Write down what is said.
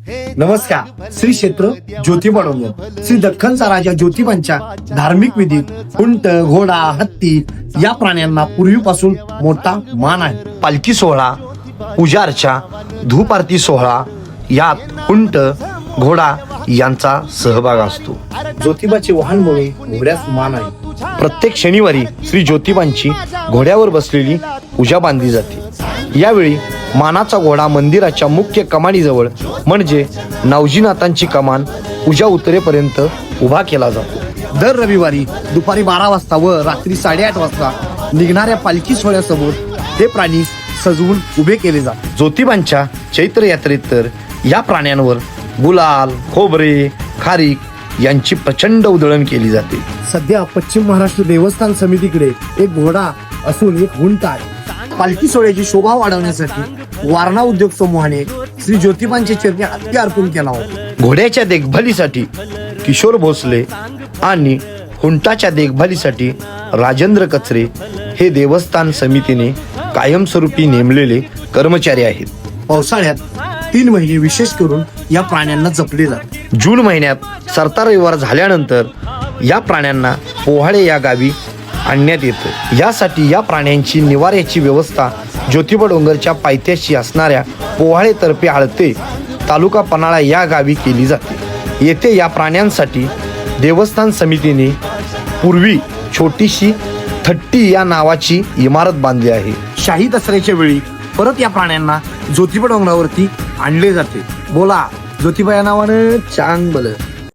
नमस्कार. श्री क्षेत्र ज्योतिबा डोंगर श्री दख्खनचा राजा ज्योतिबांच्या धार्मिक विधीत उंट, घोडा, हत्ती या प्राण्यांना पूर्वीपासून मोठा मान आहे. पालखी सोहळा, पूजा अर्चा, धूप आरती सोहळा यात उंट, घोडा यांचा सहभाग असतो. ज्योतिबाचे वाहन म्हणून घोड्यास मान आहे. प्रत्येक शनिवारी श्री ज्योतिबांची घोड्यावर बसलेली पूजा बांधली जाते. यावेळी मानाचा घोडा मंदिराच्या मुख्य कमानीजवळ म्हणजे नावजीनाथांची कमान पूजा उतरेपर्यंत उभा केला जातो. दर रविवारी दुपारी 12 वाजता व रात्री 8:30 वाजता निघणाऱ्या पालखी सोहळ्यासमोर हे प्राणी सजवून उभे केले जातात. ज्योतिबांच्या चैत्र यात्रेत तर या प्राण्यांवर गुलाल, खोबरे, खारीक यांची प्रचंड उधळण केली जाते. सध्या पश्चिम महाराष्ट्र देवस्थान समितीकडे एक घोडा असून एक उंट आहे. पालखी सोहळ्याची शोभा वाढवण्यासाठी वारणा उद्योग समूहाने श्री ज्योतिबांच्या चरणी हत्ती अर्पण केला होता. घोड्याच्या देखभालीसाठी किशोर भोसले आणि हुंटाच्या देखभालीसाठी राजेंद्र कचरे हे देवस्थान समितीने कायमस्वरूपी नेमलेले कर्मचारी आहेत. पावसाळ्यात 3 महिने विशेष करून या प्राण्यांना जपले जाते. जून महिन्यात सरता रविवार झाल्यानंतर या प्राण्यांना पोहाळे या गावी आणण्यात येतं. यासाठी या प्राण्यांची निवाऱ्याची व्यवस्था ज्योतिबा डोंगरच्या पायथ्याशी असणाऱ्या पोहाळेतर्फे आळते तालुका पन्हाळा या गावी केली जाते. येथे या प्राण्यांसाठी देवस्थान समितीने पूर्वी छोटीशी थट्टी या नावाची इमारत बांधली आहे. शाही दसऱ्याच्या वेळी परत या प्राण्यांना ज्योतिबा डोंगरावरती आणले जाते. बोला ज्योतिबा या नावानं चांग बल.